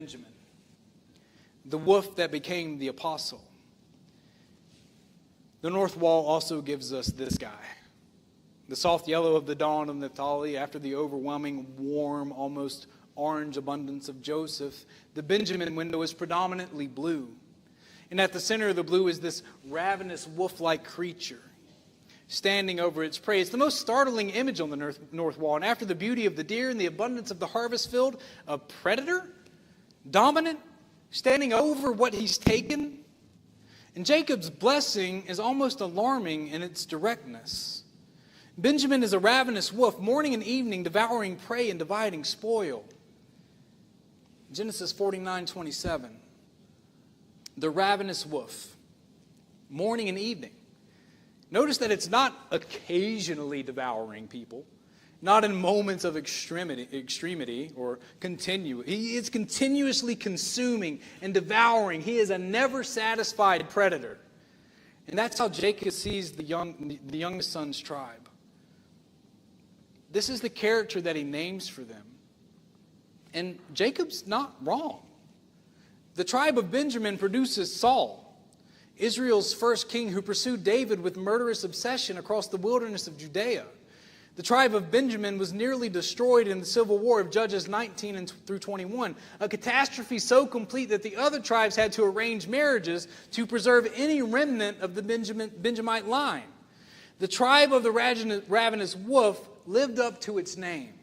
Benjamin, the wolf that became the apostle. The north wall also gives us this guy. The soft yellow of the dawn of Naphtali, after the overwhelming, warm, almost orange abundance of Joseph, the Benjamin window is predominantly blue. And at the center of the blue is this ravenous wolf-like creature standing over its prey. It's the most startling image on the north wall. And after the beauty of the deer and the abundance of the harvest field, a predator, dominant, standing over what he's taken. And Jacob's blessing is almost alarming in its directness. Benjamin is a ravenous wolf, morning and evening, devouring prey and dividing spoil. Genesis 49:27. The ravenous wolf, morning and evening. Notice that it's not occasionally devouring people, not in moments of extremity or He is continuously consuming and devouring. He is a never satisfied predator. And that's how Jacob sees the youngest son's tribe. This is the character that he names for them. And Jacob's not wrong. The tribe of Benjamin produces Saul, Israel's first king who pursued David with murderous obsession across the wilderness of Judea. The tribe of Benjamin was nearly destroyed in the civil war of Judges 19 through 21, a catastrophe so complete that the other tribes had to arrange marriages to preserve any remnant of the Benjamite line. The tribe of the ravenous wolf lived up to its name,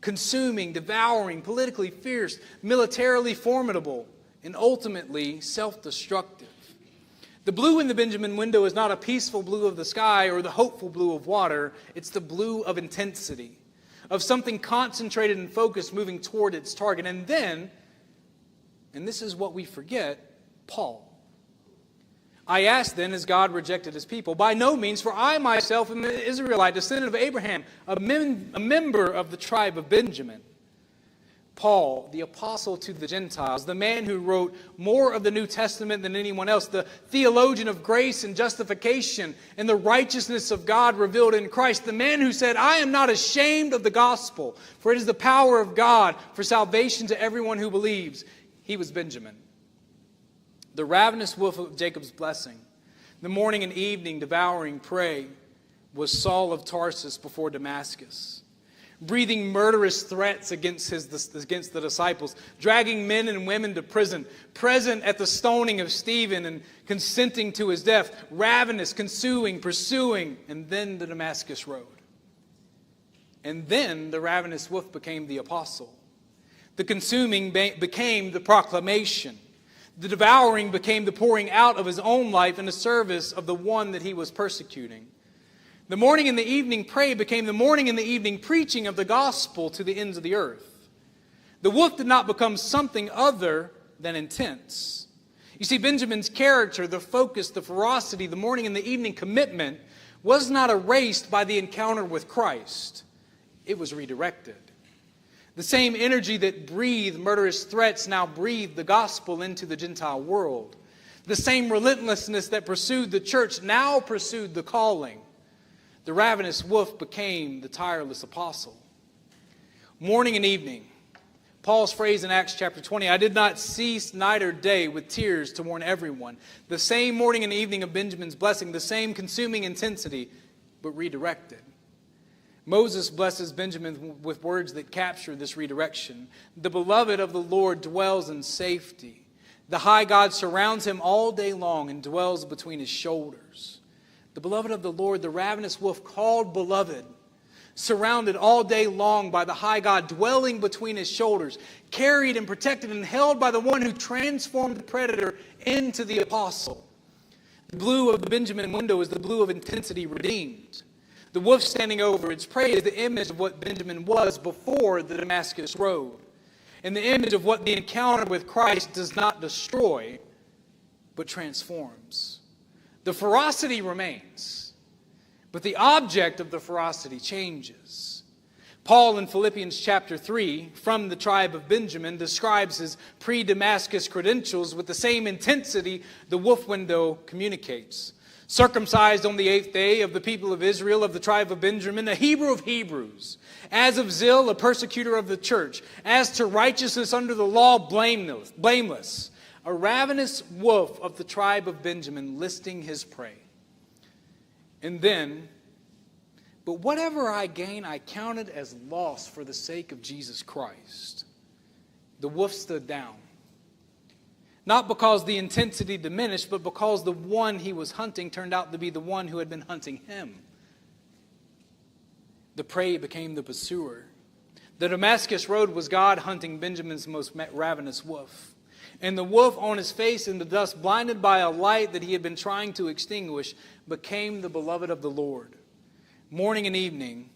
consuming, devouring, politically fierce, militarily formidable, and ultimately self-destructive. The blue in the Benjamin window is not a peaceful blue of the sky or the hopeful blue of water. It's the blue of intensity, of something concentrated and focused moving toward its target. And then, and this is what we forget, Paul. I asked then, as God rejected his people, by no means, for I myself am an Israelite, descendant of Abraham, a member of the tribe of Benjamin. Paul, the apostle to the Gentiles, the man who wrote more of the New Testament than anyone else, the theologian of grace and justification and the righteousness of God revealed in Christ, the man who said, I am not ashamed of the gospel, for it is the power of God for salvation to everyone who believes. He was Benjamin. The ravenous wolf of Jacob's blessing, the morning and evening devouring prey, was Saul of Tarsus before Damascus, breathing murderous threats against the disciples, dragging men and women to prison, present at the stoning of Stephen and consenting to his death, ravenous, consuming, pursuing, and then the Damascus road. And then the ravenous wolf became the apostle. The consuming became the proclamation. The devouring became the pouring out of his own life in the service of the one that he was persecuting. The morning and the evening prayer became the morning and the evening preaching of the gospel to the ends of the earth. The wolf did not become something other than intense. You see, Benjamin's character, the focus, the ferocity, the morning and the evening commitment was not erased by the encounter with Christ. It was redirected. The same energy that breathed murderous threats now breathed the gospel into the Gentile world. The same relentlessness that pursued the church now pursued the calling. The ravenous wolf became the tireless apostle. Morning and evening. Paul's phrase in Acts chapter 20, I did not cease night or day with tears to warn everyone. The same morning and evening of Benjamin's blessing, the same consuming intensity, but redirected. Moses blesses Benjamin with words that capture this redirection. The beloved of the Lord dwells in safety. The high God surrounds him all day long and dwells between his shoulders. The beloved of the Lord, the ravenous wolf called beloved, surrounded all day long by the high God, dwelling between his shoulders, carried and protected and held by the one who transformed the predator into the apostle. The blue of the Benjamin window is the blue of intensity redeemed. The wolf standing over its prey is the image of what Benjamin was before the Damascus road. And the image of what the encounter with Christ does not destroy, but transforms. The ferocity remains, but the object of the ferocity changes. Paul in Philippians chapter 3, from the tribe of Benjamin, describes his pre-Damascus credentials with the same intensity the wolf window communicates. Circumcised on the 8th day, of the people of Israel, of the tribe of Benjamin, a Hebrew of Hebrews, as of zeal, a persecutor of the church, as to righteousness under the law, blameless, a ravenous wolf of the tribe of Benjamin, listing his prey. And then, but whatever I gain, I counted as loss for the sake of Jesus Christ. The wolf stood down. Not because the intensity diminished, but because the one he was hunting turned out to be the one who had been hunting him. The prey became the pursuer. The Damascus road was God hunting Benjamin's most ravenous wolf. And the wolf on his face in the dust, blinded by a light that he had been trying to extinguish, became the beloved of the Lord. Morning and evening,